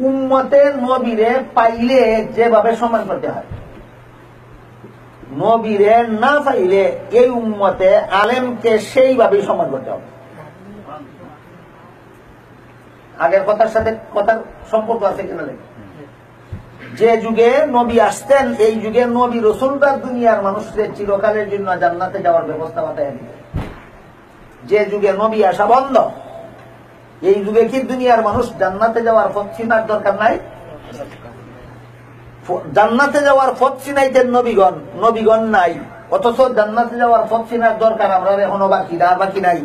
উম্মতে নবীরে পাইলে যেভাবে সম্মান করতে হয়, নবীরে না পাইলে এই উম্মতে আলেমকে সেইভাবে সম্মান করতে হবে। আগের কথার সাথে কথার সম্পর্ক আছে কিনা? যে যুগে নবী আসতেন, এই যুগে নবী রাসূলরা দুনিয়ার মানুষদের চিরকালের জন্য জান্নাতে যাওয়ার ব্যবস্থা বাতায় দিতেন। যে যুগে নবী আসা বন্ধ, এই যুগে কি দুনিয়ার মানুষ জান্নাতে যাওয়ার পথ চিনার দরকার নাই? জান্নাতে যাওয়ার পথ চিনাইতেন নবীগণ, নবীগণ নাই, অথচ জান্নাতে যাওয়ার পথ চিনার দরকার আমরা এখনো বাকি না, বাকি নাই।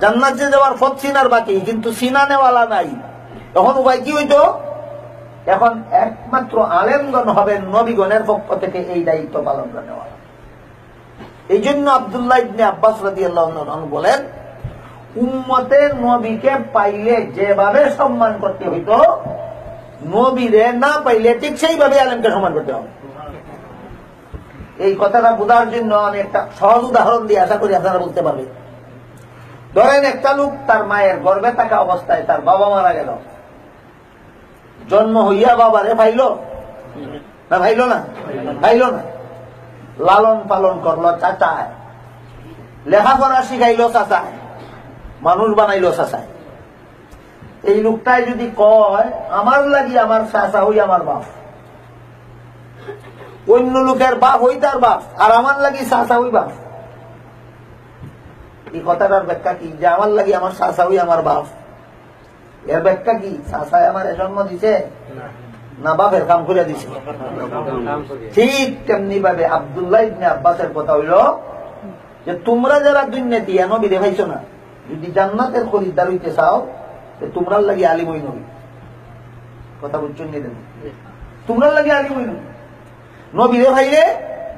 জান্নাতে যাওয়ার পথ চিনার বাকি, কিন্তু চিনা নেওয়ালা নাই। তখন উপায় কি হইতো? এখন একমাত্র আলেমগণ হবেন নবীগণের পক্ষ থেকে এই দায়িত্ব পালন করে নেওয়া। এই জন্য আব্দুল্লাহ ইবনে আব্বাস রাদিয়াল্লাহু আনহু বলেন, উম্মতে নবীকে পাইলে যেভাবে সম্মান করতে হইতো, নবীরে না পাইলে ঠিক সেইভাবে আলেমকে সম্মান করতে হবে। এই কথাটা বোঝার জন্য আমি একটা সহজ উদাহরণ দিয়ে আশা করি আপনারা বলতে পারবেন। ধরেন একটা লোক তার মায়ের গর্ভে থাকা অবস্থায় তার বাবা মারা গেল, জন্ম হইয়া বাবারে পাইল না? পাইল না? পাইল না। লালন পালন করলো চাচায়, লেখাপড়া শিখাইল চাচায়, মানুষ বানাইল চাচায়। এই লোকটাই যদি কয় আমার লাগি আমার চাচা হই আমার বাপ, অন্য লোকের বাপ হই তার বাপ, আর আমার লাগি চাচা হই বাপ, এই কথাটার ব্যাখ্যা কি? যে আমার লাগি আমার চাচা হই আমার বাপ, এর ব্যাখ্যা কি? চাচায় আমার জন্ম দিছে না বাপের কাম করে দিছে? ঠিক তেমনি ভাবে আব্দুল্লাহ ইবনে আব্বাসের কথা হইল যে তোমরা যারা দুনিয়াতে নবীরে পাইছো না, যদি জান্নাতের খরিদ্দার হইতে চাও, তোমরা লাগি আলিম হই নবী। কথা বুঝছেন? তোমরা লাগি আলিম হই নবী। নবীরে ভাইলে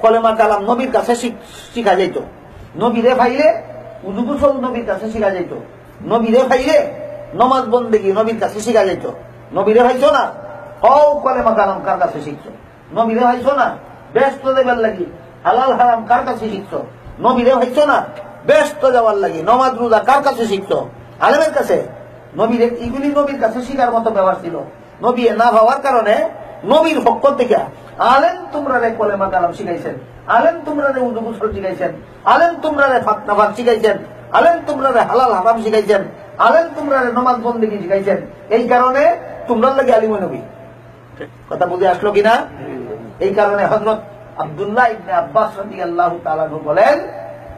কলেমা কালাম নবীর কাছে শিখা যাইত, নবীরে ভাইলে উযু গোসল নবীর কাছে শিখা যাইত, নবীরে ভাইলে নমাজ বন্দেগী নবীর কাছে শিখা যাইত। নবীরে ভাইছো না, হও কলেমা কালাম কার কাছে শিখছো? নবীরে ভাইছো না, ব্যস্ত দেবার লাগি হালাল হারাম কার কাছে শিখছো? নবীরে ভাইছো না, ব্যস্ত যাওয়ার লাগি নমাজ রোজা কার কাছে শিখছো? আলেমের কাছে। নবীরে এগুলি নবীর কাছে শিখার মতো ব্যবহার ছিল। নবী না ভাবার কারণে নবীর পক্ষ থেকে আলেম তোমরা রে কলেমা কালাম শিখাইছেন, আলেম তোমরা রে উযু গোসল শিখাইছেন, আলেম তোমরা রে ফাতনা ভাত শিখাইছেন, আলেম তোমরা রে হালাল হারাম শিখাইছেন, আলেম তোমরা রে নমাজ বন্দেগী শিখাইছেন। এই কারণে তোমরা লাগি আলিম নবী। কথা বুঝে আসলো কিনা? এই কারণে হযরত আব্দুল্লাহ ইবনে আব্বাস রাদিয়াল্লাহু তাআলা আনহু বলেন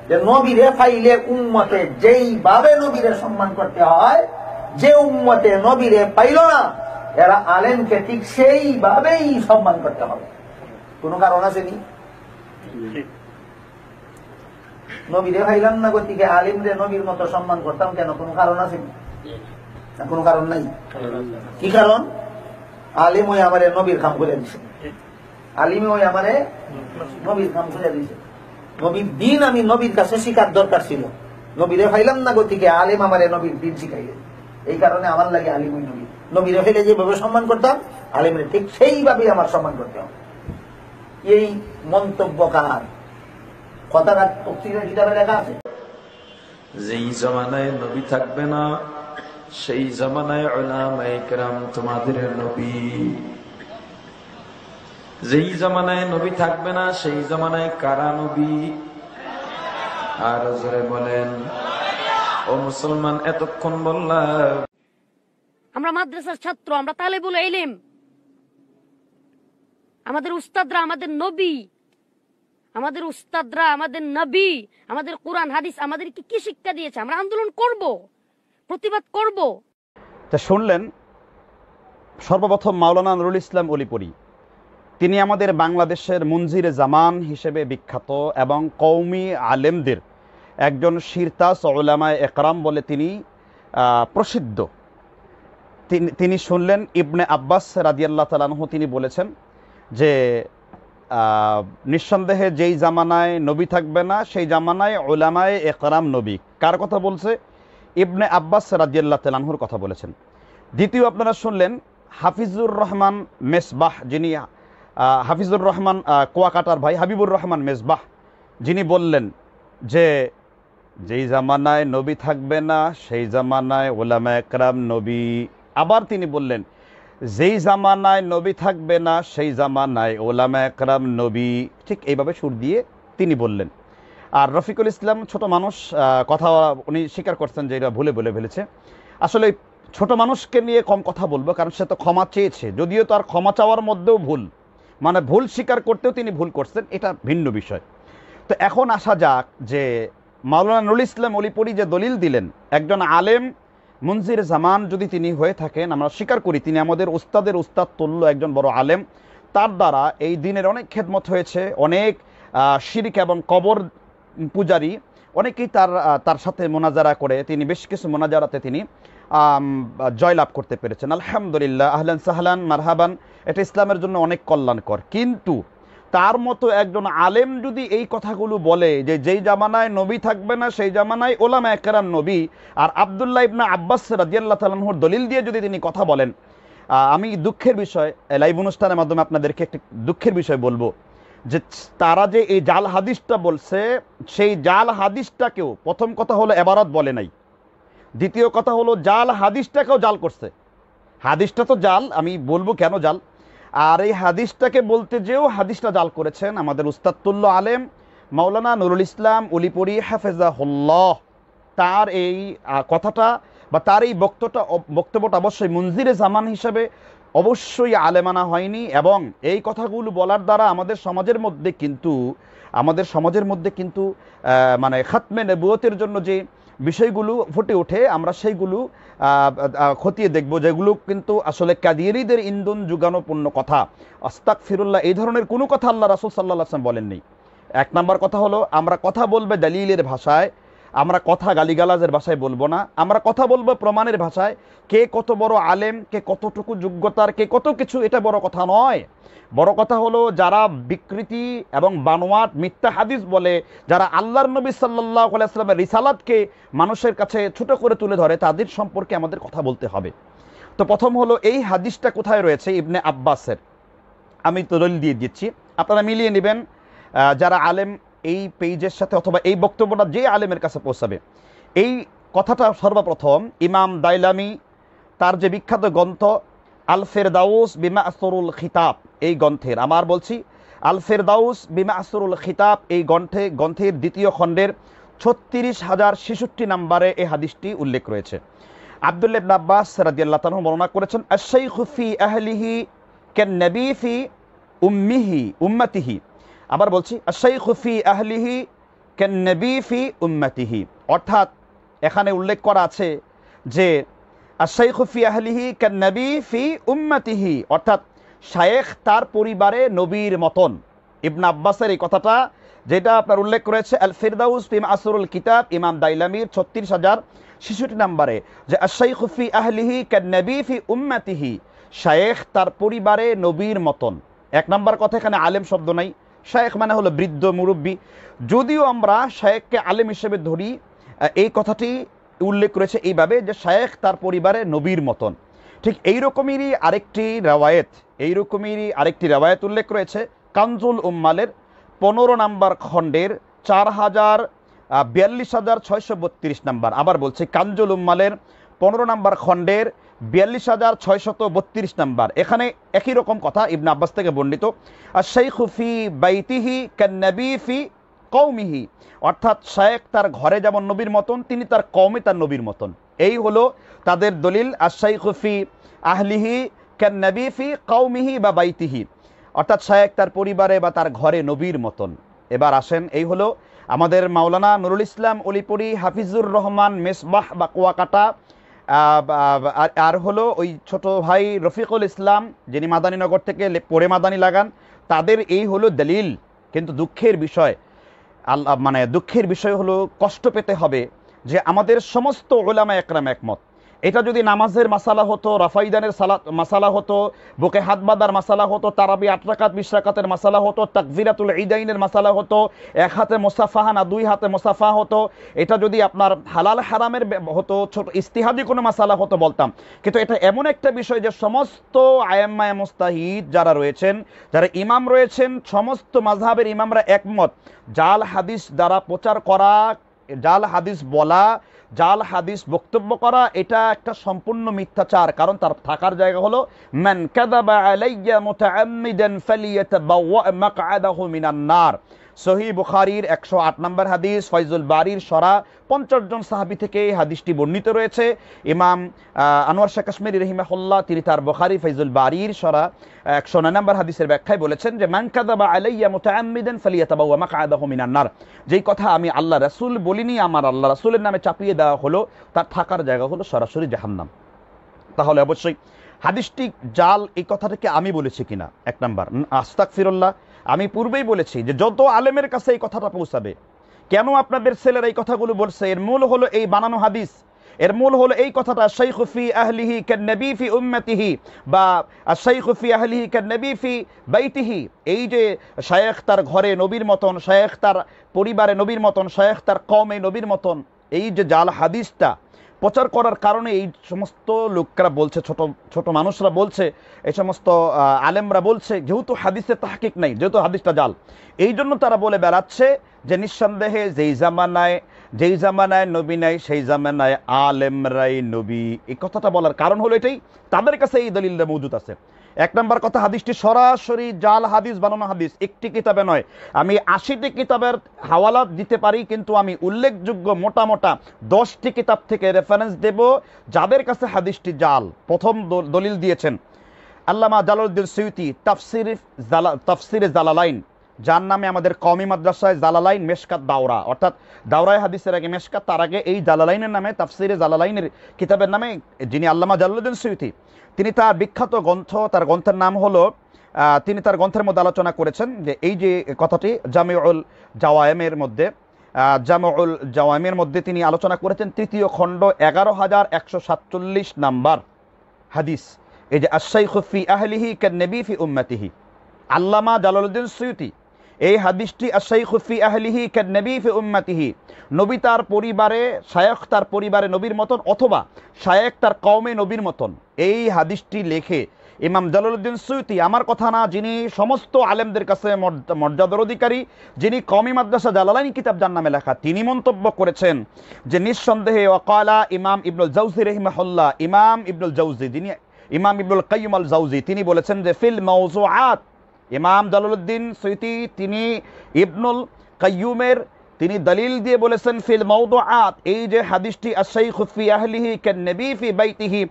যে নবীরে পাইলে উম্মতে যেইভাবে নবীরে সম্মান করতে হয়, যে উম্মতে নবীরে পাইল না এরা আলেমকে ঠিক সেইভাবেই সম্মান করতে হবে। কোন কারণ আছে নি? নবীরে পাইলাম না গতিকে আলিমরে নবীর মতো সম্মান করতাম কেন? কোন কারণ আছে নি? না, কোন কারণ নাই। কি কারণ? আলিম ওই আমারে নবীর কাম করে দিছে, আলিম ওই আমারে নবীর কাম করে দিছে। নবীর দিন আমি নবীর কাছে শিখার দরকার ছিল, নবীরে পাইলাম না গতিকে আলিম আমারে নবীর দিন শিখাইলে। এই কারণে আমার লাগে আলিম ওই নবী। নবীরে ফেলে যেভাবে সম্মান করতাম আলিমের ঠিক সেইভাবেই আমার সম্মান করতে হবে। এই মন্তব্য কার? কথাটা তফসিরের কিতাবে লেখা আছে। যেই জামানায় নবী থাকবে না সেই জামানায় উলামায়ে কেরাম তোমাদের নবী। যেই জামানায় নবী থাকবে না সেই জামানায় কারা নবী? আর জোরে বলেন। ও মুসলমান, এতক্ষণ বললাম আমরা মাদ্রাসার ছাত্র, আমরা তালেবুল ইলম, আমাদের উস্তাদরা আমাদের নবী, আমাদের উস্তাদরা আমাদের নবী, আমাদের কোরআন হাদিস আমাদের কি শিক্ষা দিয়েছে? আমরা আন্দোলন করব, প্রতিবাদ করব। তা শুনলেন সর্বপ্রথম মাওলানা নুরুল ইসলাম অলিপুরী। তিনি আমাদের বাংলাদেশের মুনজিরে জামান হিসেবে বিখ্যাত এবং কওমি আলেমদের একজন শিরতাজ উলামায়ে একরাম বলে তিনি প্রসিদ্ধ। তিনি শুনলেন ইবনে আব্বাস রাদিয়াল্লাহু তাআলা আনহু তিনি বলেছেন যে নিঃসন্দেহে যেই জামানায় নবী থাকবে না সেই জামানায় উলামায়ে একরাম নবী। কার কথা বলছে? ইবনে আব্বাস রাদিয়াল্লাহু তাআলা আনহুর কথা বলেছেন। দ্বিতীয় আপনারা শুনলেন হাফিজুর রহমান মেসবাহ, যিনি হাফিজুর রহমান কুয়াকাটার ভাই হাবিবুর রহমান মেসবাহ, যিনি বললেন যে যেই জামানায় নবী থাকবে না সেই জামানায় উলামায়ে কেরাম নবী। আবার তিনি বললেন যেই জামানায় নবী থাকবে না সেই জামানায় ওলামা একরাম নবী, ঠিক এইভাবে সুর দিয়ে তিনি বললেন। আর রফিকুল ইসলাম ছোট মানুষ, কথা উনি স্বীকার করছেন যে এরা ভুলে বলে ফেলেছে। আসলে ছোট মানুষকে নিয়ে কম কথা বলবো, কারণ সে তো ক্ষমা চেয়েছে, যদিও তার ক্ষমা চাওয়ার মধ্যেও ভুল, মানে ভুল স্বীকার করতেও তিনি ভুল করছেন, এটা ভিন্ন বিষয়। তো এখন আসা যাক যে মাওলানা নুরুল ইসলাম অলিপুরি যে দলিল দিলেন, একজন আলেম মুনজির জামান যদি তিনি হয়ে থাকেন, আমরা স্বীকার করি তিনি আমাদের উস্তাদের উস্তাদ তুল্য একজন বড় আলেম, তার দ্বারা এই দিনের অনেক খেদমত হয়েছে, অনেক শিরক এবং কবর পূজারী অনেকেই তার সাথে মোনাজারা করে, তিনি বেশ কিছু মোনাজারাতে তিনি জয়লাভ করতে পেরেছেন। আলহামদুলিল্লাহ, আহলান সাহলান মারহাবান, এটা ইসলামের জন্য অনেক কল্যাণকর। কিন্তু তার মতো একজন আলেম যদি এই কথাগুলো বলে যে যেই জামানায় নবী থাকবে না সেই জামানায় ওলামা একরাম নবী, আর আব্দুল্লাহ ইবনে আব্বাস রাদিয়াল্লাহু তাআলা আনহুর দলিল দিয়ে যদি তিনি কথা বলেন, আমি দুঃখের বিষয়, লাইভ অনুষ্ঠানের মাধ্যমে আপনাদেরকে একটি দুঃখের বিষয় বলবো যে তারা যে এই জাল হাদিসটা বলছে, সেই জাল হাদিসটাকেও, প্রথম কথা হলো এবারত বলে নাই, দ্বিতীয় কথা হলো জাল হাদিসটাকেও জাল করছে। হাদিসটা তো জাল, আমি বলবো কেন জাল, আর এই হাদিসটাকে বলতে যেও হাদিসটা জাল করেছেন আমাদের উস্তাদতুল্য আলেম মাওলানা নুরুল ইসলাম অলিপুরি হাফেজাহুল্লাহ। তার এই কথাটা বা তার এই বক্তব্যটা অবশ্যই মুনজিরে জামান হিসেবে অবশ্যই আলেমানা হয়নি, এবং এই কথাগুলো বলার দ্বারা আমাদের সমাজের মধ্যে কিন্তু মানে খাতমে নবুয়তের জন্য যে বিষয়গুলো ফুটে ওঠে, আমরা সেইগুলো খতিয়ে দেখব, যেগুলো কিন্তু আসলে কাদিয়ানীদের ইন্ধন যুগানোপূর্ণ কথা। আস্তাগফিরুল্লাহ, এই ধরনের কোনো কথা আল্লাহ রাসূল সাল্লাল্লাহু আলাইহি ওয়াসাল্লাম বলেননি। এক নাম্বার কথা হলো, আমরা কথা বলবো দলিলের ভাষায়, আমরা কথা গালিগালাজের ভাষায় বলবো না, আমরা কথা বলবো প্রমাণের ভাষায়। কে কত বড় আলেম, কে কতটুকু যোগ্যতার, কে কত কিছু, এটা বড় কথা নয়। বড় কথা হলো যারা বিকৃতি এবং বানোয়াট মিথ্যা হাদিস বলে, যারা আল্লাহর নবী সাল্লাল্লাহু আলাইহি ওয়াসাল্লামের রিসালাতকে মানুষের কাছে ছোট করে তুলে ধরে, তাদের সম্পর্কে আমাদের কথা বলতে হবে। তো প্রথম হলো এই হাদিসটা কোথায় রয়েছে, ইবনে আব্বাসের। আমি দলিল দিয়ে দিচ্ছি, আপনারা মিলিয়ে নেবেন যারা আলেম এই পেজের সাথে, অথবা এই বক্তব্যটা যে আলেমের কাছে পৌঁছাবে। এই কথাটা সর্বপ্রথম ইমাম দাইলামি তার যে বিখ্যাত গ্রন্থ আল ফেরদাউস বিমা আসরুল খিতাব, এই গ্রন্থের, আমার বলছি আল ফেরদাউস বিমা আসরুল খিতাব, এই গ্রন্থের দ্বিতীয় খণ্ডের 36,066 নম্বরে এই হাদিসটি উল্লেখ রয়েছে। আব্দুল্লাহ ইবনে আব্বাস রাদিয়াল্লাহু তাআলা বর্ণনা করেছেন, আশ-শাইখু ফি আহলিহি কান নবী ফি উম্মতিহি। আবার বলছি, আশ-শাইখু ফি আহলিহি কান নবী ফি উম্মতিহি, অর্থাৎ এখানে উল্লেখ করা আছে যে আশ-শাইখু ফি আহলিহি কান নবী ফি উম্মতিহি, অর্থাৎ শায়েখ তার পরিবারে নবীর মতন। ইবনে আব্বাসের এই কথাটা যেটা আপনার উল্লেখ করেছে আল ফিরদাউস ফি আসরুল কিতাব, ইমাম দাইলামির 36,066 নম্বরে, যে আশ-শাইখু ফি আহলিহি কান নবী ফি উম্মতিহি, শায়েখ তার পরিবারে নবীর মতন। এক নম্বর কথা, এখানে আলেম শব্দ নাই, শায়েখ মানে হলো বৃদ্ধ মুরব্বী। যদিও আমরা শায়েখকে আলেম হিসেবে ধরি, এই কথাটি উল্লেখ করেছে এইভাবে যে শায়েখ তার পরিবারে নবীর মতন। ঠিক এইরকমেরই আরেকটি রেওয়ায়েত উল্লেখ রয়েছে কানজুল উম্মালের 15 নম্বর খণ্ডের 42,632 নম্বর। আবার বলছি, কানজুল উম্মালের 15 নম্বর খণ্ডের 42,632 নম্বর। এখানে একই রকম কথা ইবনে আব্বাস থেকে বর্ণিত, আশ-শাইখু ফি বাইতিহি কান নবী ফি কওমিহি, অর্থাৎ শায়েখ তার ঘরে যেমন নবীর মতন, তিনি তার কওমে তার নবীর মতন। এই হলো তাদের দলিল, আশ-শাইখু ফি আহলিহি কান নবী ফি কওমিহি বা বাইতিহি, অর্থাৎ শায়েখ তার পরিবারে বা তার ঘরে নবীর মতন। এবার আসেন, এই হলো আমাদের মাওলানা নুরুল ইসলাম অলিপুরি হাফিজুর রহমান মেসবাহ বা কুয়াকাটা, আর হলো ওই ছোট ভাই রফিকুল ইসলাম যিনি মাদানীনগর থেকে পড়ে মাদানী লাগান, তাদের এই হলো দলিল। কিন্তু দুঃখের বিষয় হলো, কষ্ট পেতে হবে যে আমাদের সমস্ত উলামা একরাম একমত। এটা যদি নামাজের মাসালা হতো, রাফাইদানের মাসালা হতো, বুকে হাত বাঁধার মাসালা হতো, তারাবি 8 রাকাত 20 রাকাতের মাসালা হতো, তাকবিরাতুল ঈদাইনের মাসালা হতো, এক হাতে মুসাফাহা না 2 হাতে মুসাফা হতো, এটা যদি আপনার হালাল হারামের হতো, ছোট ইস্তিহাদি কোনো মাসালা হতো বলতাম। কিন্তু এটা এমন একটা বিষয় যে সমস্ত আয়াম্মায়ে মুস্তাহিদ যারা রয়েছেন, যারা ইমাম রয়েছেন, সমস্ত মাযহাবের ইমামরা একমত, জাল হাদিস দ্বারা প্রচার করা, জাল হাদিস বলা, জাল হাদিস বক্তব্য করা এটা একটা সম্পূর্ণ মিথ্যাচার। কারণ তার থাকার জায়গা হলো মান কাযাবা আলাইয়া মুতাআম্মিদান ফালিয়াতাবাওয়া মাকআদাহু মিনান নার। সহিহ বুখারীর 108 নম্বর হাদিস, ফয়জুল বারীর সরা 50 জন সাহাবী থেকে এই হাদিসটি বর্ণিত রয়েছে। ইমাম আনোয়ার শাহ কাশ্মীরি রাহিমাহুল্লাহ তিনি তার বুখারী ফয়জুল বারীর সরা 109 নম্বর হাদিসের ব্যাখ্যায় বলেছেন যে মান কাযাবা আলাইয়া মুতাআম্মিদান ফালিয়াতাবাওয়া মাকআদাহু মিনান নার। যেই কথা আমি আল্লাহ রাসূল বলিনি, আমার আল্লাহ রাসূলের নামে চাপিয়ে দেওয়া হলো, তার থাকার জায়গা হলো সরাসরি জাহান্নাম। তাহলে অবশ্যই হাদিসটি জাল এই কথাটাকে আমি বলেছি কিনা, এক নাম্বার। আস্তাগফিরুল্লাহ, আমি পূর্বেই বলেছি যে যত আলেমের কাছে এই কথাটা পৌঁছাবে, কেন আপনাদের ছেলেরা এই কথাগুলো বলছে, এর মূল হলো এই বানানো হাদিস। এর মূল হলো এই কথাটা, শাইখু ফি আহলিহি কান্নবী ফি উম্মতিহি, বা শাইখু ফি আহলিহি কান্নবী ফি বাইতিহি। এই যে শায়েখ তার ঘরে নবীর মতন, শায়েখ তার পরিবারে নবীর মতন, শায়েখ তার কওমে নবীর মতন, এই যে জাল হাদিসটা প্রচার করার কারণে এই সমস্ত লোকরা বলছে, ছোট ছোট মানুষরা বলছে, এই সমস্ত আলেমরা বলছে, যেহেতু হাদিসের তাহকিক নাই, যেহেতু হাদিসটা জাল, এই জন্য তারা বলে বেড়াচ্ছে যে নিঃসন্দেহে যেই জামানায় নবী নাই সেই জামানায় আলেমরাই নবী। এই কথাটা বলার কারণ হলো এটাই, তাদের কাছে এই দলিলটা মজুদ আছে। এক নম্বর কথা, হাদিসটি সরাসরি জাল হাদিস, বানানো হাদিস, একটি কিতাবে নয়। আমি 80টি কিতাবের হাওয়ালা দিতে পারি, কিন্তু আমি উল্লেখযোগ্য মোটা 10টি কিতাব থেকে রেফারেন্স দেব যাদের কাছে হাদিসটি জাল। প্রথম দলিল দিয়েছেন আল্লামা জালালউদ্দিন সুয়ুতি তাফসিরে জালালাইন, যার নামে আমাদের কওমি মাদ্রাসায় জালালাইন মেশকাত দাওরা, অর্থাৎ দাওরায় হাদিসের আগে মেশকাত, তার আগে এই জালালাইনের নামে, তাফসিরে জালালাইনের কিতাবের নামে যিনি আল্লামা জালালউদ্দিন সুয়ুতি, তিনি তার বিখ্যাত গ্রন্থ, তার গ্রন্থের নাম হলো, তিনি তার গ্রন্থের মধ্যে আলোচনা করেছেন যে এই যে কথাটি জামিউল জাওয়ায়েমের মধ্যে তিনি আলোচনা করেছেন, তৃতীয় খণ্ড 11,147 নাম্বার হাদিস, এই যে আশ-শাইখু ফি আহলিহি কান-নবী ফি উম্মতিহি। আল্লামা জালালউদ্দিন সুয়ুতি এই হাদিসটি আশ-শাইখু ফি আহলিহি কান-নবী ফি উম্মতিহি, নবী তার পরিবারে, শায়েখ তার পরিবারে নবীর মতন, অথবা শায়েখ তার কওমে নবীর মতন, এই হাদিসটি লেখে ইমাম জালালউদ্দিন সুয়ুতি, আমার কথা না, যিনি সমস্ত আলেমদের কাছে মর্যাদার অধিকারী, যিনি কওমি মাদ্রাসা জালালাইন কিতাব যার নামে লেখা, তিনি মন্তব্য করেছেন যে নিঃসন্দেহে ওয়াকালা ইমাম ইবনুল জাওজি রাহিমাহুল্লাহ, ইমাম ইবনুল জাওজি, যিনি ইমাম ইবনুল কাইয়্যিম আল জাওজি, তিনি বলেছেন যে ফিল মাওযুআত, ইমাম জালালউদ্দিন সুয়ুতি তিনি ইবনুল কাইয়্যিমের তিনি দলিল দিয়ে বলেছেন ফিল মাওদুআত, এই যে হাদিসটি আশ-শাইখু ফি আহলিহি কান-নবী ফি বাইতিহি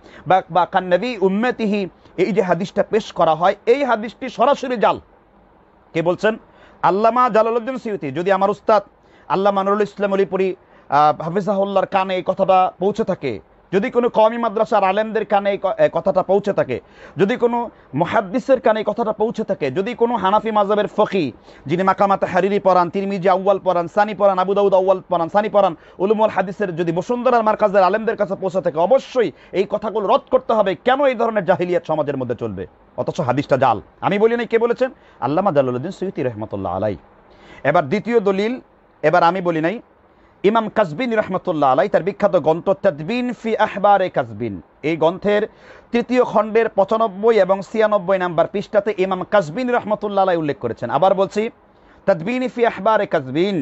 বা কান-নবী উম্মতিহি, এই যে হাদিসটা পেশ করা হয়, এই হাদিসটি সরাসরি জাল। কে বলছেন? আল্লামা জালালউদ্দিন সুয়ুতি। যদি আমার উস্তাদ আল্লামা নুরুল ইসলাম অলিপুরি হাফিজাহুল্লাহর কানে এই কথাটা পৌঁছে থাকে, যদি কোনো কওমি মাদ্রাসার আলেমদের কানে এই কথাটা পৌঁছে থাকে, যদি কোনো মুহাদ্দিসের কানে এই কথাটা পৌঁছে থাকে, যদি কোনো হানাফি মাযহাবের ফকি যিনি মাকামাতে হারিরি পড়ান, তিরমিজি আউয়াল পড়ান, সানি পড়ান, আবু দাউদ আউয়াল পড়ান, সানি পড়ান, উলুমুল হাদিসের যদি বসুন্ধরার মার্কাজের আলেমদের কাছে পৌঁছে থাকে, অবশ্যই এই কথাগুলো রদ করতে হবে। কেন এই ধরনের জাহিলিয়াত সমাজের মধ্যে চলবে, অথচ হাদিসটা জাল? আমি বলি নাই, কে বলেছেন? আল্লামা জালালউদ্দিন সুয়ুতি রাহমাতুল্লাহ আলাইহি। এবার দ্বিতীয় দলিল, এবার আমি বলি নাই, ইমাম কাজবিনী রহমতুল্লাহ আলাই তার বিখ্যাত গ্রন্থ তাদবিন ফি আহবারে কাজবিন, এই গ্রন্থের তৃতীয় খণ্ডের 95 এবং 96 নাম্বার পৃষ্ঠাতে ইমাম কাজবিনী রহমতুল্লাহ আলাই উল্লেখ করেছেন। আবার বলছি, তাদবিন ফি আহবারে কাজবিন,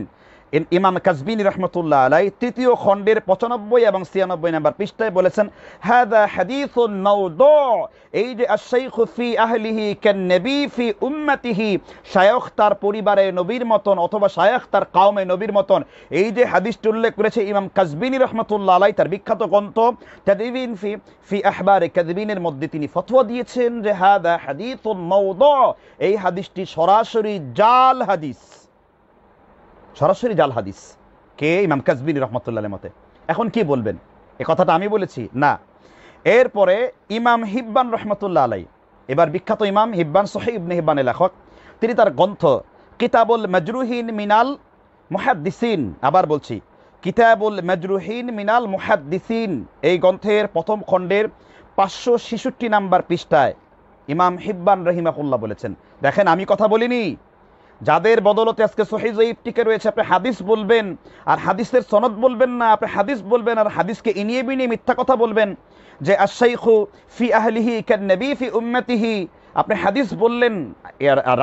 ইমাম কাজবিনী রহমতুল্লাহ আলাই তৃতীয় খণ্ডের 95 এবং 96 নাম্বার পৃষ্ঠায় বলেছেন, হাযা হাদীসুন মাওদু, এই যে আশ-শাইখু ফি আহলিহি কান-নবী ফি উম্মতিহি, শায়েখ তার পরিবারে নবীর মতন, অথবা শায়েখ তার কওমে নবীর মতন, এই যে হাদিসটি উল্লেখ করেছে ইমাম কাজবিনী রহমতুল্লাহ আলাই তার বিখ্যাত গ্রন্থ তাদবিন ফি আহবারে কাজবিনের মধ্যে তিনি ফতোয়া দিয়েছেন যে হাযা হাদীসুন মাওদু, এই হাদিসটি সরাসরি জাল হাদিস, সরাসরি জাল হাদিস। কে? ইমাম কাজবিনী রহমতুল্লাহ মতে। এখন কি বলবেন? এ কথাটা আমি বলেছি না। এরপরে ইমাম হিব্বান রহমতুল্লাহ আলাই, এবার বিখ্যাত ইমাম হিব্বান, সহিহ ইবনে হিব্বানের লেখক, তিনি তার গ্রন্থ কিতাবুল মাজরুহিন মিনাল মুহাদ্দিসিন, আবার বলছি কিতাবুল মাজরুহিন মিনাল মুহাদ্দিসিন, এই গ্রন্থের প্রথম খণ্ডের 566 নাম্বার পৃষ্ঠায় ইমাম হিব্বান রাহিমাহুল্লাহ বলেছেন, দেখেন আমি কথা বলিনি, যাদের বদলতে আজকে সহিহ যঈফ টিকে রয়েছে, আপনি হাদিস বলবেন আর হাদিসের সনদ বলবেন না, আপনি হাদিস বলবেন আর হাদিসকে ইনিয়ে বিনিয়ে মিথ্যা কথা বলবেন যে আশ-শাইখু ফি আহলিহি কান-নবী ফি উম্মতিহি, আপনি হাদিস বললেন,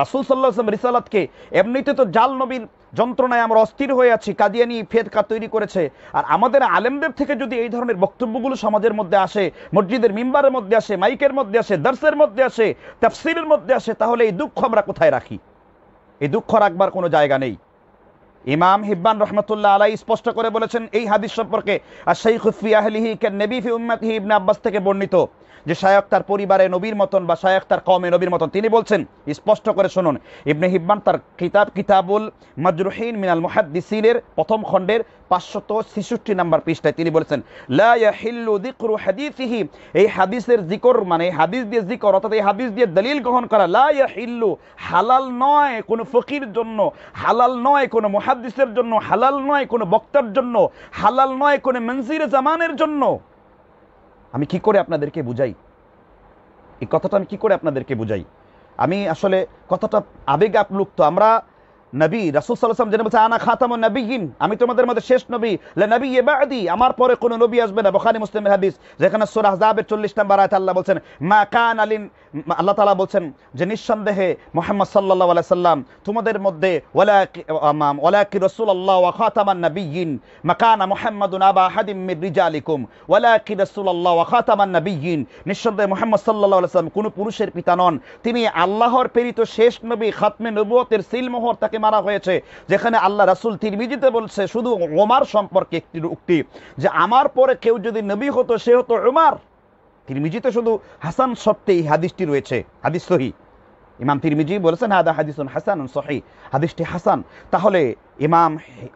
রাসূল সাল্লাল্লাহু আলাইহি ওয়াসাল্লাম রিসালাতকে এমনিতে তো জাল নবীর যন্ত্রণায় আমরা অস্থির হয়ে আছি, কাদিয়ানি ফেতকা তৈরি করেছে, আর আমাদের আলেমদের থেকে যদি এই ধরনের বক্তব্যগুলো সমাজের মধ্যে আসে, মসজিদের মিম্বারের মধ্যে আসে, মাইকের মধ্যে আসে, দার্সের মধ্যে আসে, তাফসীরের মধ্যে আসে, তাহলে এই দুঃখ আমরা কোথায় রাখি? এই দুঃখ রাখবার কোনো জায়গা নেই। ইমাম হিব্বান রহমতুল্লাহ আলাইহি স্পষ্ট করে বলেছেন এই হাদিস সম্পর্কে, আর শাইখু ফি আহলিহি কান নবী ফি উম্মতিহি, ইবনে আব্বাস থেকে বর্ণিত, যে শায়খ তার পরিবারে নবীর মতন বা শায়খ তার কওমে নবীর মতন। তিনি বলছেন, স্পষ্ট করে শুনুন, ইবনে হিব্বান তার কিতাবুল মাজরুহিন মিনাল মুহাদ্দিসিনের প্রথম খণ্ডের 566 নম্বর পৃষ্ঠায় তিনি বলেছেন, লা ইয়াহিল্লু যিকরু হাদিসিহি, এই হাদিসের যিকর মানে হাদিস দিয়ে যিকর, অর্থাৎ এই হাদিস দিয়ে দলিল গ্রহণ করা, লা ইয়াহিল্লু, হালাল নয় কোনো ফকির জন্য, হালাল নয় কোনো মুহাদ্দিসের জন্য, হালাল নয় কোনো বক্তার জন্য, হালাল নয় কোনো মনজিরে জামানের জন্য। আমি কি করে আপনাদেরকে বুঝাই এই কথাটা? আমি কি করে আপনাদেরকে বুঝাই? আমি আসলে কথাটা আবেগ আপ্লুপ্ত। আমরা নবী রাসূল সাল্লাল্লাহু আলাইহি ওয়াসাল্লাম যেন বলছে, আনা খাতামুন নবিয়্যিন, আমি তোমাদের মধ্যে শেষ নবী, লা নবিয়্যা বা'দি, আমার পরে কোনো নবী আসবে না। বুখারী মুসলিমের হাদিস, যেখানে সূরা আহজাবের 40 নম্বর আয়াতে আল্লাহ বলছেন, মা কানা লিন, আল্লাহ তাআলা বলছেন যে নিঃসন্দেহে মুহাম্মদ সাল্লাল্লাহু আলাইহি সাল্লাম তোমাদের মধ্যে ওয়ালাকি রাসূলুল্লাহ ওয়া খাতামান নবিয়্যিন, মা কানা মুহাম্মাদুন আবা আহাদিম মির রিজালিকুম ওয়ালাকি রাসূলুল্লাহ ওয়া খাতামান নবিয়্যিন, নিঃসন্দেহে মুহাম্মদ সাল্লাল্লাহু আলাইহি সাল্লাম কোনো পুরুষের পিতা নন, তিনি আল্লাহর প্রেরিত শেষ নবী, খাতমে নবুয়তের সিলমোহর তাকে মারা হয়েছে। যেখানে আল্লাহ রাসূল তিরমিজিতে বলছে শুধু ওমর সম্পর্কে একটি উক্তি, যে আমার পরে কেউ যদি নবী হতো সে হতো উমর। তিরমিজিতে শুধু হাসান শর্তে এই হাদিসটি রয়েছে, হাদিস সহিহ। ইমাম তিরমিজি বলেছেন হাদা হাদিসুন হাসানুন সহিহ, হাদিসটি হাসান। তাহলে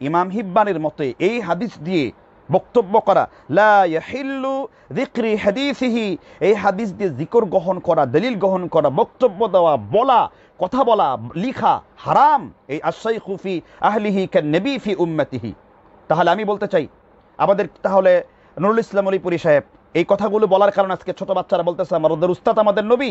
ইমাম হিব্বানের মতে এই হাদিস দিয়ে বক্তব্য করা, লা ইয়াহিল্লু যিকরি হাদিসিহি, এই হাদিস দিয়ে জিকর গ্রহণ করা, দলিল গ্রহণ করা, বক্তব্য দেওয়া, বলা, কথা বলা, লিখা হারাম। এই আশ-শাইখু ফি আহলিহি কান নবী ফি উম্মতিহি। তাহলে আমি বলতে চাই আমাদের, তাহলে নুরুল ইসলাম অলিপুরি সাহেব এই কথাগুলো বলার কারণ আজকে ছোট বাচ্চারা বলতেছে আমাদের উস্তাদ আমাদের নবী,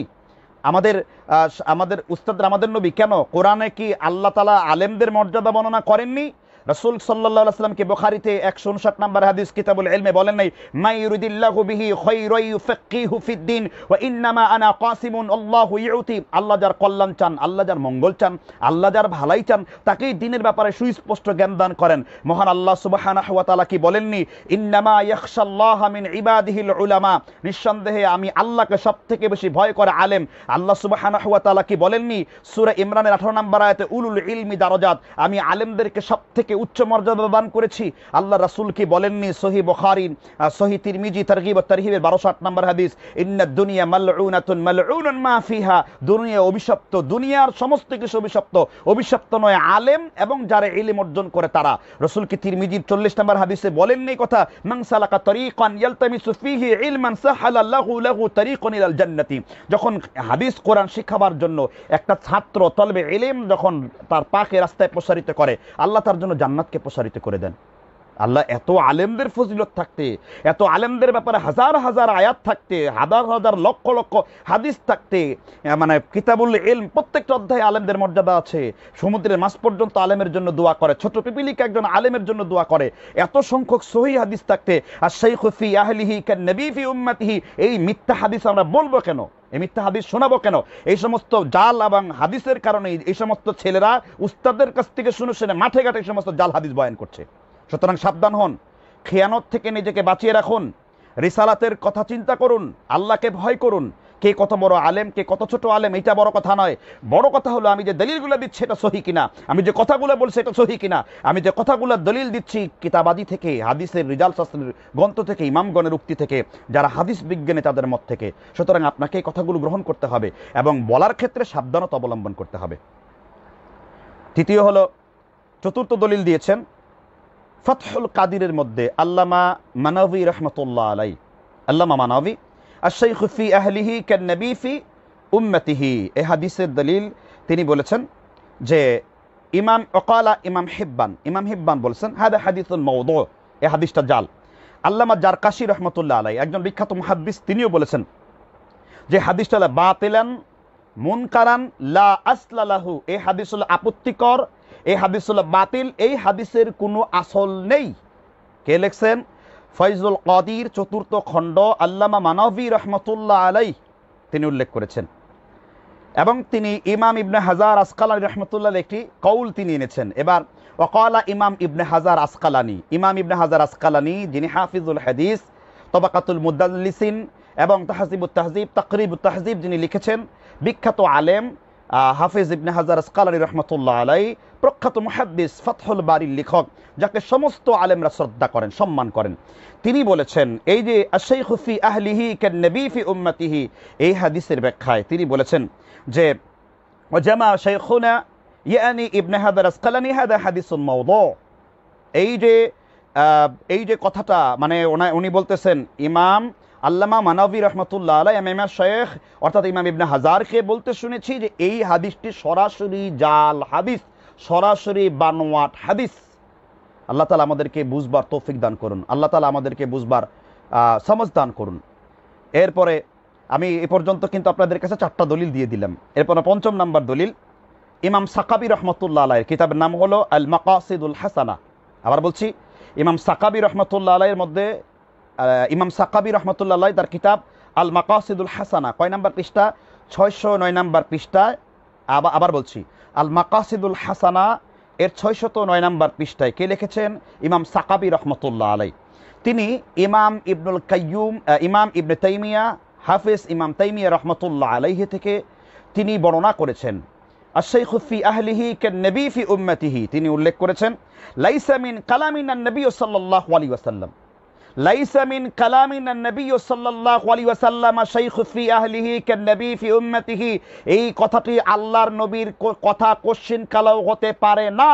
আমাদের উস্তাদরা আমাদের নবী। কেন? কোরআনে কি আল্লাহ তাআলা আলেমদের মর্যাদা বর্ণনা করেননি? রাসূল সাল্লাল্লাহু আলাইহি ওয়াসাল্লাম কে বুখারীতে 159 নম্বর হাদিস কিতাবুল ইলমে বলেন নাই, মা ইউরিদিল্লাহু বিহি খায়রান ইউফাক্কিহু ফিদ্দিন ওয়া ইন্নামা আনা কাসিমুন আল্লাহু ইউতি, আল্লাহ যার কল্যাণ চান, আল্লাহ যার মঙ্গল চান, আল্লাহ যার ভালাই চান, তাকেই দ্বীনের ব্যাপারে সুস্পষ্ট জ্ঞান দান করেন। মহান আল্লাহ সুবহানাহু ওয়া তাআলা কি বলেননি, ইন্নামা ইয়াখশাল্লাহা মিন ইবাদিহিল উলামা, নিঃসন্দেহে আমি আল্লাহকে সবথেকে বেশি ভয় করে আলেম। আল্লাহ সুবহানাহু ওয়া তাআলা কি বলেননি সূরা ইমরানের 18 নম্বর আয়াতে, উলুল ইলমি দারাজাত, আমি আলেমদেরকে সবথেকে উচ্চ মর্যাদা দান করেছি। আল্লাহ রাসূল কি বলেননি সহিহ বুখারী, সহিহ তিরমিজি তারগীব ওয়া তারহিবের 1208 নম্বর হাদিস, ইন্নাদ দুনিয়া মালউনাতুন মালউনুন মা ফিহা, দুনিয়া অভিশপ্ত, দুনিয়ার সমস্ত কিছু অভিশপ্ত, অভিশপ্ত নয় আলেম এবং যারা ইলম অর্জন করে তারা। রাসূল কি তিরমিজির 40 নম্বর হাদিসে বলেননি কথা, মান সালাকা তরিকান ইয়ালতামিসু ফিহি ইলমান সাহালা লাহু তরিকুন ইলাল জান্নাতি, যখন হাদিস কোরআন শিখাবার জন্য একটা ছাত্র তলবে ইলম যখন তার পাকে রাস্তায় প্রসারিত করে, আল্লাহ তার জন্য জান্নাতকে প্রসারিত করে দেন। আল্লাহ এত আলেমদের ফজিলত থাকতে, এত আলেমদের ব্যাপারে হাজার হাজার আয়াত থাকতে, হাজার হাজার লক্ষ লক্ষ হাদিস থাকতে, মানে কিতাবুল ইলম প্রত্যেকটা অধ্যায়ে আলেমদের মর্যাদা আছে। সমুদ্রের মাছ পর্যন্ত আলেমের জন্য দোয়া করে, ছোট পিপিলিকা একজন আলেমের জন্য দোয়া করে, এত সংখ্যক সহিহ হাদিস থাকতে আর শাইখু ফি আহলিহি কান নবী ফি উম্মতিহি, এই মিথ্যা হাদিস আমরা বলবো কেন? এই মিথ্যা হাদিস শোনাবো কেন? এই সমস্ত জাল এবং হাদিসের কারণে এই সমস্ত ছেলেরা উস্তাদের কাছ থেকে শুনে শুনে মাঠে ঘাটে এই সমস্ত জাল হাদিস বয়ান করছে। সুতরাং সাবধান হন, খেয়ানত থেকে নিজেকে বাঁচিয়ে রাখুন, রিসালাতের কথা চিন্তা করুন, আল্লাহকে ভয় করুন। কে কত বড় আলেম, কে কত ছোট আলেম, এটা বড় কথা নয়। বড় কথা হলো আমি যে দলিলগুলো দিচ্ছি এটা সহি কিনা, আমি যে কথাগুলো বলছি এটা সহি কিনা, আমি যে কথাগুলো দলিল দিচ্ছি কিতাবাদি থেকে, হাদিসের রিজাল শাস্ত্রের গ্রন্থ থেকে, ইমামগণের উক্তি থেকে, যারা হাদিস বিজ্ঞানী তাদের মত থেকে। সুতরাং আপনাকে এই কথাগুলো গ্রহণ করতে হবে এবং বলার ক্ষেত্রে সাবধানতা অবলম্বন করতে হবে। তৃতীয় হলো, চতুর্থ দলিল দিয়েছেন ফাতহুল কাদিরের মধ্যে আল্লামা মানাভি রহমতুল্লাহ আলাই, আল্লামা মানাভি আশ-শাইখু ফি আহলিহি কান নবী ফি উম্মতিহি, এই হাদিসের দলিল তিনি বলেছেন যে ইমাম হিব্বান বলেছেন হাদা হাদিসুল মাওদু, এই হাদিসটা জাল। আল্লামা জারকাশি রহমতুল্লাহ আলাই একজন বিখ্যাত মুহাদ্দিস, তিনিও বলেছেন যে হাদিসটা বাতিলান মুনকারান লা আসলা লাহু, এই হাদিস হলো আপত্তিকর, এই হাদিস হলো বাতিল, এই হাদিসের কোনো আসল নেই। কে লিখছেন? ফয়জুল কাদির 4th খণ্ড, আল্লামা মানাভি রহমতুল্লাহ আলাই তিনি উল্লেখ করেছেন। এবং তিনি ইমাম ইবনে হাজার আসকালানি রহমতুল্লাহ একটি কৌল তিনি এনেছেন। এবার ওয়াকালা ইমাম ইবনে হাজার আসকালানি, ইমাম ইবনে হাজার আসকালানি যিনি হাফিজুল হাদিস, তবাকাতুল মুদাল্লিসিন এবং তাহজিবুত তাহজিব, তাকরিবুত তাহজিব যিনি লিখেছেন, বিখ্যাত আলেম হাফিজ ইবনে হাজার আসকালানি রহমতুল্লাহ আলাই, প্রখ্যাত মুহাদ্দিস, ফাতহুল বারির লেখক, যাকে সমস্ত আলেমরা শ্রদ্ধা করেন, সম্মান করেন, তিনি বলেছেন এই যে আশ-শাইখু ফি আহলিহি কান-নবী ফি উম্মতিহি, এই হাদিসের ব্যাখ্যায় তিনি বলেছেন যে ওয়াজামা শাইখুনা ইয়ানি ইবনে হাজার আসকালানি হাদা হাদিসুন মাওদু, এই যে কথাটা মানে উনি বলতেছেন ইমাম আল্লামা মানবী রহমতুল্লাহ আলাই, ইমাম শেখ অর্থাৎ ইমাম ইবনে হাজারকে বলতে শুনেছি যে এই হাদিসটি সরাসরি জাল হাদিস, সরাসরি বানোয়াট হাদিস। আল্লাহ তাআলা আমাদেরকে বুঝবার তৌফিক দান করুন, আল্লাহ তাআলা আমাদেরকে বুঝবার সমঝ দান করুন। এরপরে আমি এ পর্যন্ত কিন্তু আপনাদের কাছে 4টা দলিল দিয়ে দিলাম। এরপরে 5ম নাম্বার দলিল, ইমাম সাকাবি রহমতুল্লাহ আলাইয়ের কিতাবের নাম হলো আল মাকাসিদুল হাসানা। আবার বলছি, ইমাম সাকাবি রহমতুল্লাহ আলাইয়ের মধ্যে ইমাম সাকাবি রহমতুল্লাহ আলাই তার কিতাব আল মাকাসিদুল হাসানা, কয় নাম্বার পৃষ্ঠা? 609 নাম্বার পৃষ্ঠায়। আবার বলছি, আল মাকাসিদুল হাসানা এর 609 নাম্বার পৃষ্ঠায় কে লিখেছেন? ইমাম সাকাবি রহমতুল্লাহ আলাই। তিনি ইমাম ইবনুল কাইয়ুম, ইমাম ইবনে তাইমিয়া, হাফিজ ইমাম তাইমিয়া রহমতুল্লাহ আলাইহি থেকে তিনি বর্ণনা করেছেন আশ-শাইখু ফি আহলিহি কান-নবী ফি উম্মতিহি, তিনি উল্লেখ করেছেন লাইসা মিন কালামিন নবী সাল্লাল্লাহু আলাইহি ওয়াসাল্লাম, লাইসা মিন কালামিন নবী সাল্লাল্লাহু আলাইহি ওয়াসাল্লাম আশ-শাইখু ফি আহলিহি কান-নবী ফি উম্মতিহি, এই কথাটি আল্লাহর নবীর কথা কোশ্চিন কালাও হতে পারে না,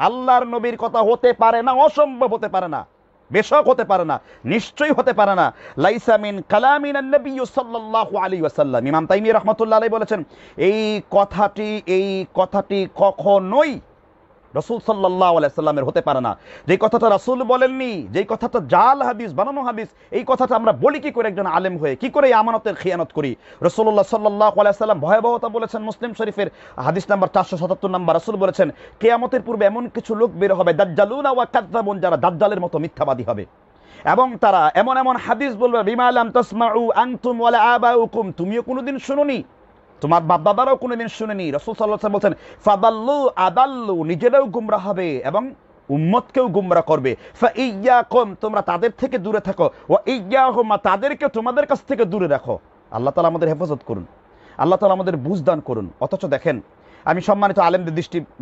আল্লাহর নবীর কথা হতে পারে না, অসম্ভব হতে পারে না, বেশক হতে পারে না, নিশ্চয়ই হতে পারে না। লাইসা মিন কালামিন নবী সাল্লাল্লাহু আলাইহি ওয়াসাল্লাম, ইমাম তাইমিয়া রাহমাতুল্লাহ আলাইহি বলেছেন এই কথাটি কখনোই রাসূল সাল্লাল্লাহু আলাইহি সাল্লামের হতে পারে না। যে কথাটা রাসূল বলেননি, যে কথাটা জাল হাদিস, বানানো হাদিস, এই কথাটা আমরা বলি কি করে একজন আলেম হয়ে, কি করে এই আমানতের খিয়ানত করি? রাসূলুল্লাহ সাল্লাল্লাহু আলাইহি সাল্লাম ভয়াবহতা বলেছেন, মুসলিম শরীফের হাদিস নাম্বার 477 নাম্বার, রাসূল বলেছেন কিয়ামতের পূর্বে এমন কিছু লোক বের হবে দাজ্জালুনা ওয়া কাযযাবুন, যারা দাজ্জালের মতো মিথ্যাবাদী হবে এবং তারা এমন এমন হাদিস বলবে বিমা লাম তাসমাউ আনতুম ওয়ালা আবাউকুম, তুমিও কোনোদিন শুনোনি, তোমার বাপ দাদারাও কোনোদিন শুনেনি। রাসূল সাল্লাল্লাহু আলাইহি ওয়াসাল্লাম বলেন ফাদাল্লু আদাল্লু, নিজেরাও গুমরাহ হবে এবং উম্মতকেও গুমরাহ করবে। ফাইয়াকুম, তোমরা তাদের থেকে দূরে থাকো, ওয়া ইয়াহুম, তাদেরকে তোমাদের কাছ থেকে দূরে রাখো। আল্লাহ তাআলা আমাদের হেফাজত করুন, আল্লাহ তাআলা আমাদের বুঝদান করুন। অথচ দেখেন, আমি সম্মানিত আলেমদের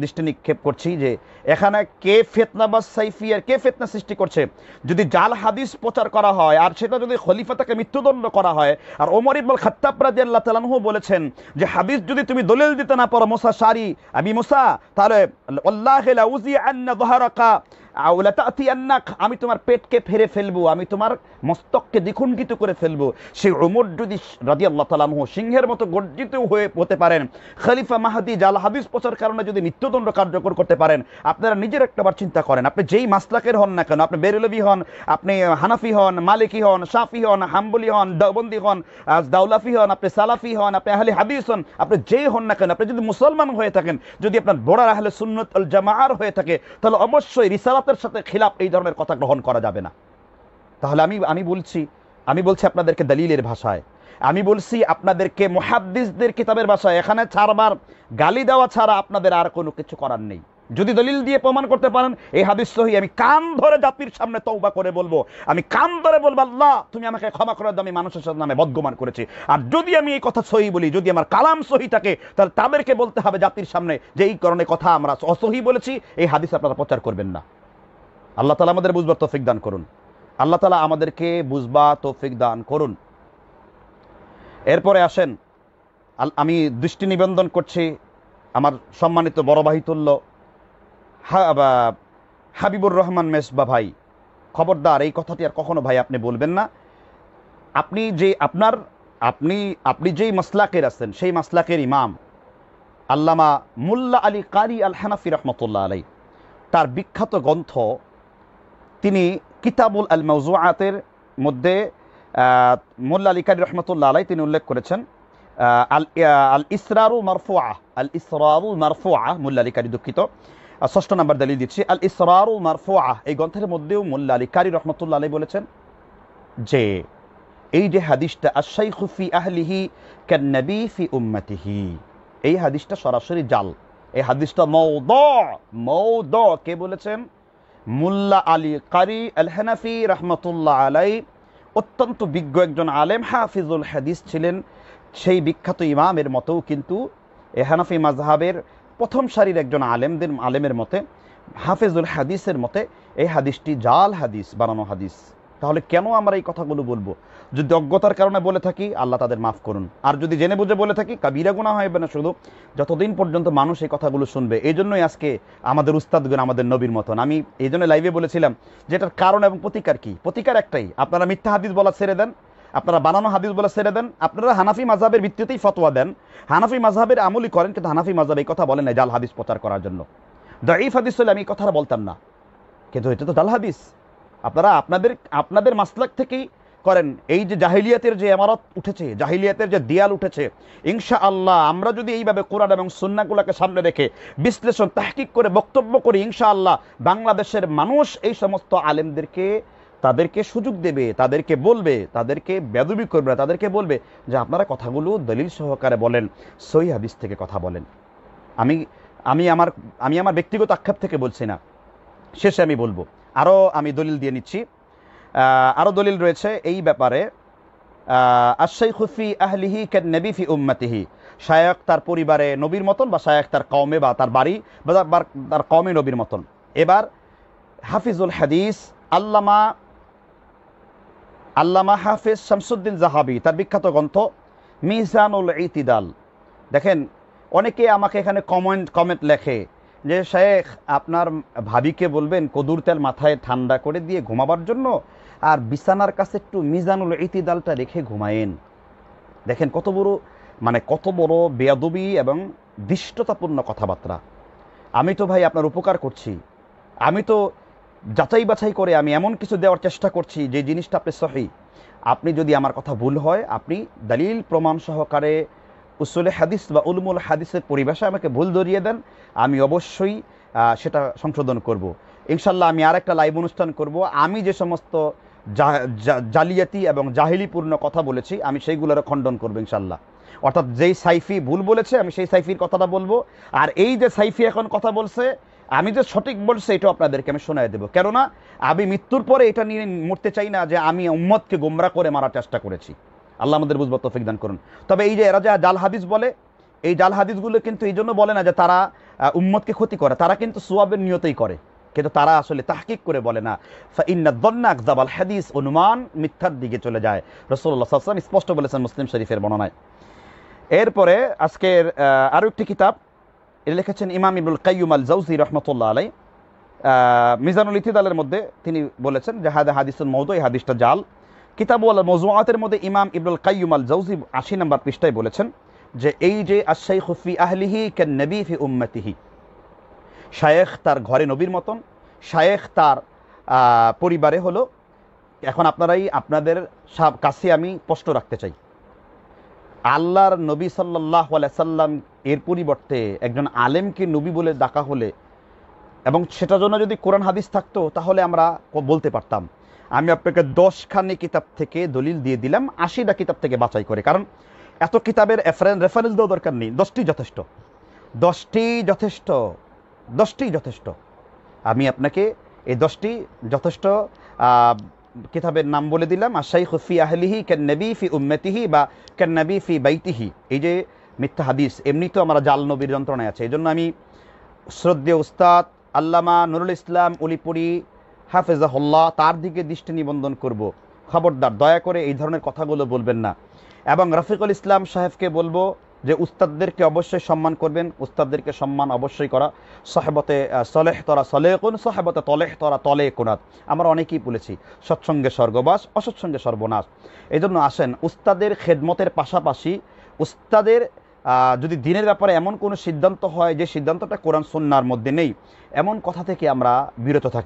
দৃষ্টি নিক্ষেপ করছি যে এখানে কে ফিতনাবাজ সাইফিয়ার, কে ফিতনা সৃষ্টি করছে। যদি জাল হাদিস প্রচার করা হয় আর সেটা যদি খলিফা তাকে মৃত্যুদণ্ড করা হয়, আর ওমর ইবনুল খাত্তাব রাদিয়াল্লাহু তাআলা আনহু বলেছেন যে হাদিস যদি তুমি দলিল দিতে না পারো মুসা শারি, আমি মুসা, তাহলে আল্লাহি লা উজি আন্না যহরাকা আও লা তাতিয়ান্নাক, আমি তোমার পেটকে ফেরে ফেলবো, আমি তোমার মস্তককে দ্বিখণ্ডিত করে ফেলবো। সেই ওমর যদি রাদিয়াল্লাহু তাআলা আনহু সিংহের মতো গর্জিত হতে পারেন, খলিফা মাহদি জাল হাদিস প্রচার কারণে যদি মৃত্যুদণ্ড কার্যকর করতে পারেন, আপনারা নিজের একটাবার চিন্তা করেন, আপনি যেই মাসলাকের হন না কেন, আপনি বেরেলভি হন, আপনি হানাফি হন, মালিকি হন, শাফি হন, হাম্বলি হন, দেওবন্দি হন, দাউলাফি হন, আপনি সালাফি হন, আপনি আহলে হাদিস হন, আপনি যেই হন না কেন, আপনি যদি মুসলমান হয়ে থাকেন, যদি আপনার বড় আহলে সুন্নাত ওয়াল জামাআর হয়ে থাকে, তাহলে অবশ্যই রিসালাতের সাথে খিলাফ এই ধরনের কথা গ্রহণ করা যাবে না। তাহলে আমি বলছি আপনাদেরকে দলিলের ভাষায়, আমি বলছি আপনাদেরকে মুহাদ্দিসদের কিতাবের ভাষায়, এখানে ছাড়বার গালি দেওয়া ছাড়া আপনাদের আর কোনো কিছু করার নেই। যদি দলিল দিয়ে প্রমাণ করতে পারেন এই হাদিস সহিহ, আমি কান ধরে জাতির সামনে তওবা করে বলবো, আমি কান ধরে বলবো আল্লাহ তুমি আমাকে ক্ষমা করে দাও, আমি মানুষের নামে বদগুমান করেছি। আর যদি আমি এই কথা সহিহ বলি, যদি আমার কালাম সহিহ থাকে, তাহলে তাদেরকে বলতে হবে জাতির সামনে যে এই কারণে কথা আমরা অসহিহ বলেছি, এই হাদিস আপনারা প্রচার করবেন না। আল্লাহ তাআলা আমাদের বুঝবার তৌফিক দান করুন, আল্লাহ তাআলা আমাদেরকে বুঝবা তৌফিক দান করুন। এরপরে আসেন, আমি দৃষ্টি নিবেদন করছি আমার সম্মানিত বড় ভাইতুল্য হাবিবুর রহমান মেসবা ভাই, খবরদার এই কথাটি আর কখনো ভাই আপনি বলবেন না। আপনি যেই মাসলাকের আছেন, সেই মাসলাকের ইমাম আল্লামা মুল্লা আলী কারি আল হানাফি রহমতুল্লাহ আলাই, তার বিখ্যাত গ্রন্থ তিনি কিতাবুল আল মাওজুআতের মধ্যে মুল্লা আলী কারি রহমতুল্লাহ আলাই তিনি উল্লেখ করেছেন আল ইসরারু মারফুআ, আল ইসরারু মারফুআ, মুল্লা আলী কারি, দুঃখিত 6 নম্বর দলিল দিচ্ছি, আল ইসরারু মারফুআ, এই গ্রন্থের মধ্যেও মুল্লা আলী কারি রহমতুল্লাহ আলাই বলেছেন যে এই যে হাদিসটা আশ-শাইখু ফি আহলিহি কান-নবী ফি উম্মতিহি, এই হাদিসটা সরাসরি জাল। এই হাদিসটা মওদু কে বলেছেন? মুল্লা আলী কারি আল হানাফি রাহমাতুল্লাহ আলাই, অত্যন্ত বিজ্ঞ একজন আলেম, হাফিজুল হাদিস ছিলেন। সেই বিখ্যাত ইমামের মতো কিন্তু এই হানাফি মাযহাবের প্রথম সারির একজন আলেমের মতে, হাফিজুল হাদিসের মতে এই হাদিসটি জাল হাদিস, বানানো হাদিস। তাহলে কেন আমরা এই কথাগুলো বলবো? যদি অজ্ঞতার কারণে বলে থাকি, আল্লাহ তাদের মাফ করুন। আর যদি জেনে বুঝে বলে থাকি, কাবিরা গুনাহ হবে না শুধু, যতদিন পর্যন্ত মানুষ এই কথাগুলো শুনবে। এই জন্যই আজকে আমাদের উস্তাদগণ আমাদের নবীর মতন। আমি এই জন্য লাইভে বলেছিলাম যে এটার কারণ এবং প্রতিকার কি। প্রতিকার একটাই, আপনারা মিথ্যা হাদিস বলা ছেড়ে দেন, আপনারা বানানো হাদিস বলা ছেড়ে দেন, আপনারা হানাফি মাযহাবের ভিত্তিতেই ফতোয়া দেন, হানাফি মাযহাবের আমলই করেন। কিন্তু হানাফি মাযহাব এই কথা বলেন না জাল হাদিস প্রচার করার জন্য। দাঈফ হাদিস হলে আমি এই কথাটা বলতাম না, কিন্তু এটা তো জাল হাদিস। আপনারা আপনাদের মাসলাক থেকেই করেন। এই যে জাহিলিয়াতের যে ইমারত উঠেছে, জাহিলিয়াতের যে দেয়াল উঠেছে, ইনশাআল্লাহ আমরা যদি এইভাবে কোরআন এবং সুন্নাহগুলোকে সামনে রেখে বিশ্লেষণ তাহকিক করে বক্তব্য করি, ইনশাআল্লাহ বাংলাদেশের মানুষ এই সমস্ত আলেমদেরকে তাদেরকে সুযোগ দেবে, তাদেরকে বলবে, তাদেরকে বেয়াদবি করবে, তাদেরকে বলবে যে আপনারা কথাগুলো দলিল সহকারে বলেন, সহিহ হাদিস থেকে কথা বলেন। আমি আমার ব্যক্তিগত আক্ষেপ থেকে বলছি না। শেষে আমি বলবো, আমি দলিল দিয়ে নিচ্ছি। আরও দলিল রয়েছে এই ব্যাপারে। আশ-শাইখু ফি আহলিহি কান-নবী ফি উম্মতিহি, শায়খ তার পরিবারে নবীর মতন, বা শায়খ তার কওমে বা তার বাড়ি বা তার কওমে নবীর মতন। এবার হাফিজুল হাদিস আল্লামা হাফিজ শামসুদ্দিন জাহাবি, তার বিখ্যাত গ্রন্থ মিজানুল ইতিদাল। দেখেন, অনেকে আমাকে এখানে কমেন্ট লেখে যে শেখ আপনার ভাবিকে বলবেন কদুর তেল মাথায় ঠান্ডা করে দিয়ে ঘুমাবার জন্য, আর বিছানার কাছে একটু মিজানুল ইতিদালটা রেখে ঘুমায়েন। দেখেন কত বড় বেয়াদবি এবং দৃষ্টতাপূর্ণ কথাবার্তা। আমি তো ভাই আপনার উপকার করছি, আমি তো যাচাই বাছাই করে আমি এমন কিছু দেওয়ার চেষ্টা করছি যে জিনিসটা আপনি সহি। আপনি যদি আমার কথা ভুল হয়, আপনি দলিল প্রমাণ সহকারে উসুলে হাদিস বা উলুমুল হাদিসের পরিভাষায় আমাকে ভুল ধরিয়ে দেন, আমি অবশ্যই সেটা সংশোধন করব। ইনশাল্লাহ আমি আর একটা লাইভ অনুষ্ঠান করব। আমি যে সমস্ত জালিয়াতি এবং জাহিলিপূর্ণ কথা বলেছি, আমি সেইগুলোর খণ্ডন করবো ইনশাল্লাহ। অর্থাৎ যেই সাইফি ভুল বলেছে, আমি সেই সাইফির কথাটা বলবো। আর এই যে সাইফি এখন কথা বলছে, আমি যে সঠিক বলছি এটাও আপনাদেরকে আমি শোনায় দেবো। কেননা আমি মৃত্যুর পরে এটা নিয়ে মরতে চাই না যে আমি উম্মতকে গোমরা করে মারার চেষ্টা করেছি। আল্লাহ আমাদের বুঝবার তৌফিক দান করুন। তবে এই যে এরা যে জাল হাদিস বলে, এই জাল হাদিসগুলো কিন্তু এই জন্য বলে না যে তারা উম্মতকে ক্ষতি করে, তারা কিন্তু সোয়াবের নিয়তেই করে, কিন্তু তারা আসলে তাহকিক করে বলে না। ফাইন্না যন্না আকযাবাল হাদিস, অনুমান মিথ্যার দিকে চলে যায়। রাসূলুল্লাহ সাল্লাল্লাহু আলাইহি ওয়াসাল্লাম স্পষ্ট বলেছেন মুসলিম শরীফের বর্ণনায়। এরপরে আজকের আরও একটি কিতাব, এটা লিখেছেন ইমাম ইবনুল কাইয়্যিম আল জাওজি রাহমাতুল্লাহ আলাইহি। মিজানুল ইতিদালের মধ্যে তিনি বলেছেন যে হাদা হাদিসুন মাউদু, এই হাদিসটা জাল। কিতাবুল মাওযুআতের মধ্যে ইমাম ইবনুল কাইয়্যিম আল জাওজি ৮০ নম্বর পৃষ্ঠায় বলেছেন যে এই যে আশ-শাইখু ফি আহলিহি কান-নবী ফি উম্মতিহি, শায়েখ তার ঘরে নবীর মতন, শায়েখ তার পরিবারে হলো। এখন আপনাদের কাছে আমি প্রশ্ন রাখতে চাই, আল্লাহর নবী সাল্লাল্লাহু আলাইহি সাল্লাম এর পরিবর্তে একজন আলেমকে নবী বলে ডাকা হলে, এবং সেটার জন্য যদি কোরআন হাদিস থাকতো, তাহলে আমরা বলতে পারতাম। আমি আপনাকে 10খানি কিতাব থেকে দলিল দিয়ে দিলাম, 80টা কিতাব থেকে বাছাই করে। কারণ এত কিতাবের রেফারেন্স দেওয়া দরকার নেই, 10টি যথেষ্ট। আমি আপনাকে এই 10টি যথেষ্ট কিতাবের নাম বলে দিলাম। আশ-শাইখু ফি আহলিহি কান-নবী ফি উম্মতিহি বা কান-নবী ফি বাইতিহি। এই যে মিথ্যা হাদিস, এমনি তো আমরা জাল নবীর যন্ত্রণায় আছে। এই জন্য আমি শ্রদ্ধেয় উস্তাদ আল্লামা নুরুল ইসলাম উলিপুরি হাফেজাহুল্লাহ, তার দিকে দৃষ্টি নিবন্ধন করব, খবরদার দয়া করে এই ধরনের কথাগুলো বলবেন না। এবং রফিকুল ইসলাম সাহেবকে বলবো যে উস্তাদদেরকে অবশ্যই সম্মান করবেন, উস্তাদদেরকে সম্মান অবশ্যই করা। সাহেবতে সলেহ তরা সলেকুন, সাহেবতে তলেহ তরা তলে কোনাত, আমরা অনেকেই বলেছি, সৎসঙ্গে স্বর্গবাস, অসৎসঙ্গে সর্বনাশ। এই জন্য আসেন, উস্তাদের খেদমতের পাশাপাশি উস্তাদের যদি দিনের ব্যাপারে এমন কোনো সিদ্ধান্ত হয় যে সিদ্ধান্তটা কোরআন সুন্নাহর মধ্যে নেই, এমন কথা থেকে আমরা বিরত থাকি।